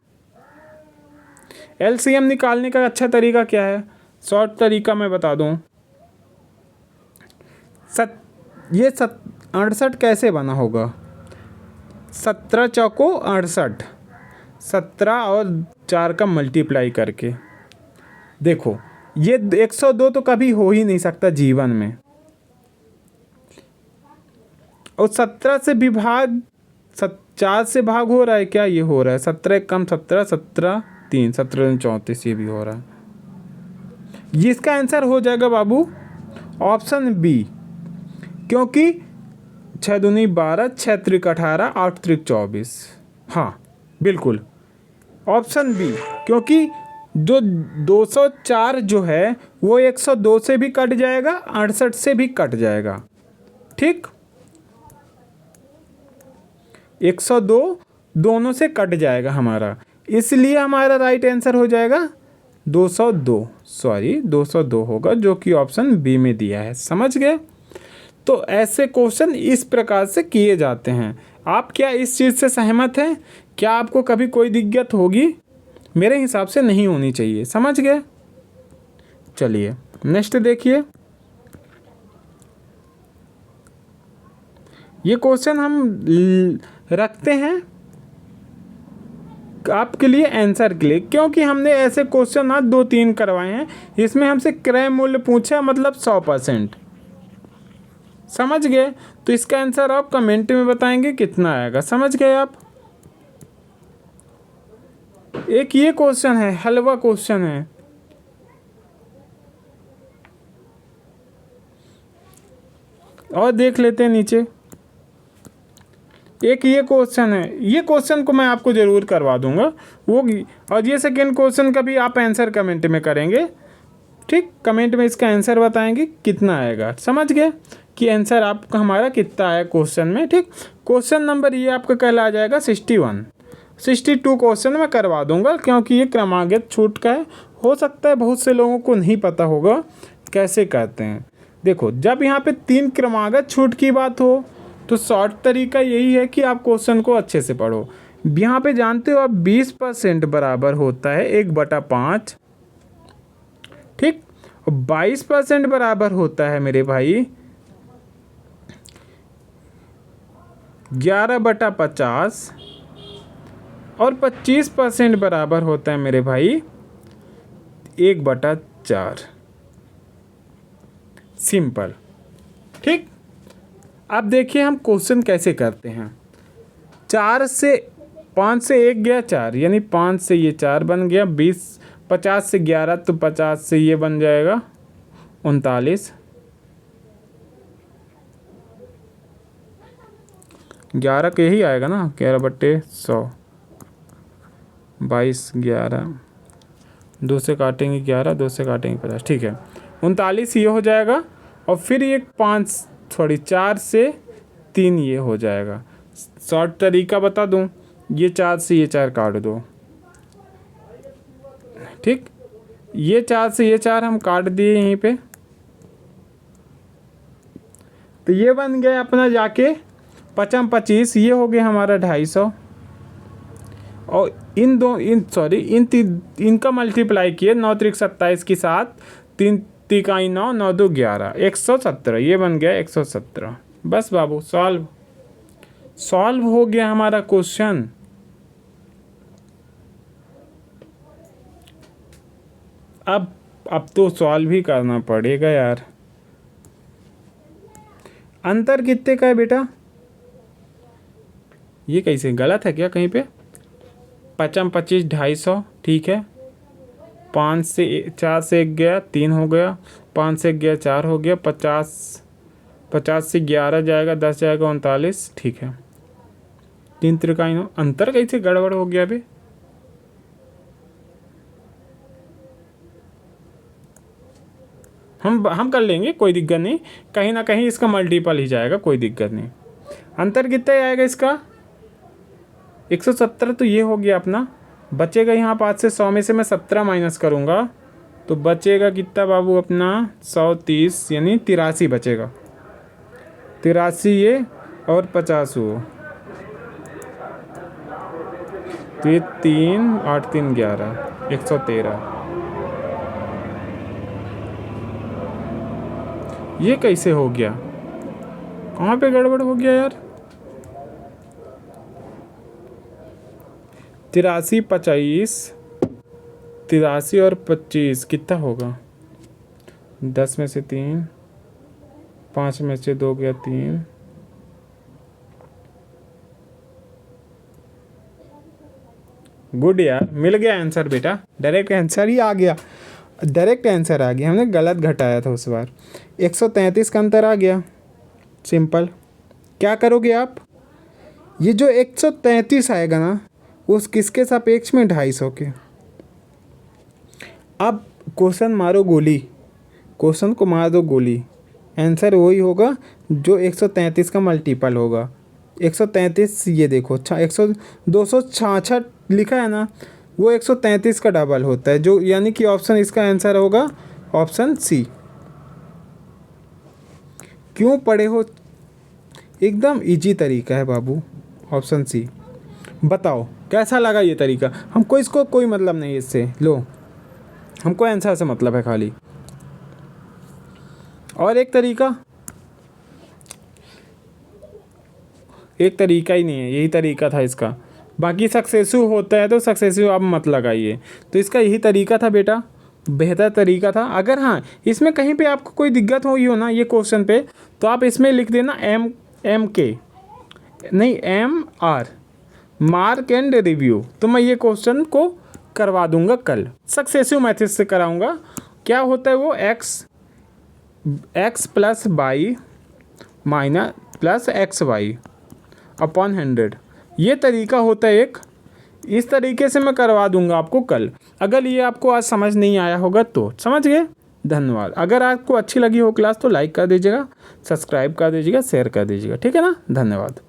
एलसीएम निकालने का अच्छा तरीका क्या है? शॉर्ट तरीका मैं बता दूं। ये 68 कैसे बना होगा? 17 चौको 68, 17 और 4 का मल्टीप्लाई करके। देखो ये 102 तो कभी हो ही नहीं सकता जीवन में, और 17 से विभाग 4 से भाग हो रहा है क्या? ये हो रहा है 17 कम 17, 17 3, 17 34, ये भी हो रहा है। इसका आंसर हो जाएगा बाबू ऑप्शन बी, क्योंकि 6 दूनी 12, 6 त्रिक 18, 8 त्रिक 24। हाँ बिल्कुल ऑप्शन बी, क्योंकि जो 204 जो है वो 102 से भी कट जाएगा, 68 से भी कट जाएगा। ठीक, 102 दोनों से कट जाएगा हमारा, इसलिए हमारा राइट आंसर हो जाएगा 202। सॉरी 202 होगा, जो कि ऑप्शन बी में दिया है। समझ गए? तो ऐसे क्वेश्चन इस प्रकार से किए जाते हैं। आप क्या इस चीज़ से सहमत हैं? क्या आपको कभी कोई दिक्कत होगी? मेरे हिसाब से नहीं होनी चाहिए। समझ गए? चलिए नेक्स्ट देखिए। ये क्वेश्चन हम रखते हैं आपके लिए आंसर के लिए, क्योंकि हमने ऐसे क्वेश्चन ना 2-3 करवाए हैं। इसमें हमसे क्रय मूल्य पूछा, मतलब 100%। समझ गए? तो इसका आंसर आप कमेंट में बताएंगे कितना आएगा। समझ गए आप? एक ये क्वेश्चन है, हलवा क्वेश्चन है। और देख लेते हैं नीचे, एक ये क्वेश्चन है। ये क्वेश्चन को मैं आपको ज़रूर करवा दूंगा वो। और ये सेकेंड क्वेश्चन का भी आप आंसर कमेंट में करेंगे। ठीक, कमेंट में इसका आंसर बताएंगे कितना आएगा। समझ गए कि आंसर आपका हमारा कितना आया क्वेश्चन में। ठीक, क्वेश्चन नंबर ये आपका कहला जाएगा 61। 62 क्वेश्चन मैं करवा दूंगा, क्योंकि ये क्रमागत छूट का है। हो सकता है बहुत से लोगों को नहीं पता होगा कैसे करते हैं। देखो, जब यहाँ पे 3 क्रमागत छूट की बात हो तो शॉर्ट तरीका यही है कि आप क्वेश्चन को अच्छे से पढ़ो। यहाँ पे जानते हो आप 20% बराबर होता है 1/5। ठीक, 22% बराबर होता है मेरे भाई 11/50, और 25% बराबर होता है मेरे भाई 1/4। सिंपल। ठीक, अब देखिए हम क्वेश्चन कैसे करते हैं। 4 से 5 से 1 गया 4, यानी 5 से ये 4 बन गया। 50 से 11, तो 50 से ये बन जाएगा 39। 11 का यही आएगा ना, 11/100। 22 11, 2 से काटेंगे 11, 2 से काटेंगे 50। ठीक है, 39 ये हो जाएगा। और फिर ये 4 से 3 ये हो जाएगा। शॉर्ट तरीका बता दूं, ये 4 से ये 4 काट दो। ठीक, ये 4 से ये 4 हम काट दिए यहीं पे, तो ये बन गया अपना जाके 25, ये हो गया हमारा 250। और इनका मल्टीप्लाई किए 9 त्रिक 27 के साथ, 3 तिकाई 9, 9 2 11, 117। ये बन गया 117। बस बाबू, सॉल्व हो गया हमारा क्वेश्चन। अब तो सॉल्व भी करना पड़ेगा यार। अंतर कितने का है बेटा? ये कैसे गलत है क्या कहीं पे? 25 250। ठीक है, 4 से 1 गया 3 हो गया, 5 से 1 गया 4 हो गया, 50 से 11 जाएगा 10 जाएगा 39। ठीक है, 3 त्रिकाई 9। अंतर कैसे गड़बड़ हो गया अभी? हम कर लेंगे, कोई दिक्कत नहीं। कहीं ना कहीं इसका मल्टीपल ही जाएगा, कोई दिक्कत नहीं। अंतर कितना आएगा इसका? 117। तो ये हो गया अपना। बचेगा यहाँ 5 से 100 में से मैं 17 माइनस करूँगा तो बचेगा कितना बाबू अपना 130 यानी 83 बचेगा। 83 ये और 50 वो, तो ये 3 8 3 11 113। ये कैसे हो गया? कहाँ पे गड़बड़ हो गया यार? 83 25, 83 और 25 कितना होगा? 10 में से 3, 5 में से 2 गया 3, गुड यार, मिल गया आंसर बेटा, डायरेक्ट आंसर ही आ गया, डायरेक्ट आंसर आ गया। हमने गलत घटाया था उस बार। 133 का अंतर आ गया, सिंपल। क्या करोगे आप? ये जो 133 आएगा ना, उस किसके सापेक्ष में 250 के। अब क्वेश्चन मारो गोली, क्वेश्चन को मार दो गोली, आंसर वही होगा जो 133 का मल्टीपल होगा। 133 ये देखो 266 लिखा है ना, वो 133 का डबल होता है, जो यानी कि ऑप्शन इसका आंसर होगा ऑप्शन सी। क्यों पढ़े हो? एकदम इजी तरीका है बाबू, ऑप्शन सी। बताओ कैसा लगा ये तरीका? हमको इसको कोई मतलब नहीं इससे, लो हमको आंसर से मतलब है खाली। और एक तरीका ही नहीं है, यही तरीका था इसका। बाकी सक्सेसिव होता है तो सक्सेसिव आप मत लगाइए, तो इसका यही तरीका था बेटा, बेहतर तरीका था। अगर हाँ इसमें कहीं पे आपको कोई दिक्कत हुई हो ना ये क्वेश्चन पे, तो आप इसमें लिख देना MK नहीं MR, मार्क एंड रिव्यू। तो मैं ये क्वेश्चन को करवा दूंगा कल, सक्सेसिव मेथड से कराऊंगा। क्या होता है वो x plus y minus plus XY upon 100, ये तरीका होता है एक। इस तरीके से मैं करवा दूंगा आपको कल। अगर ये आपको आज समझ नहीं आया होगा तो समझ गए। धन्यवाद। अगर आपको अच्छी लगी हो क्लास तो लाइक कर दीजिएगा, सब्सक्राइब कर दीजिएगा, शेयर कर दीजिएगा, ठीक है ना। धन्यवाद।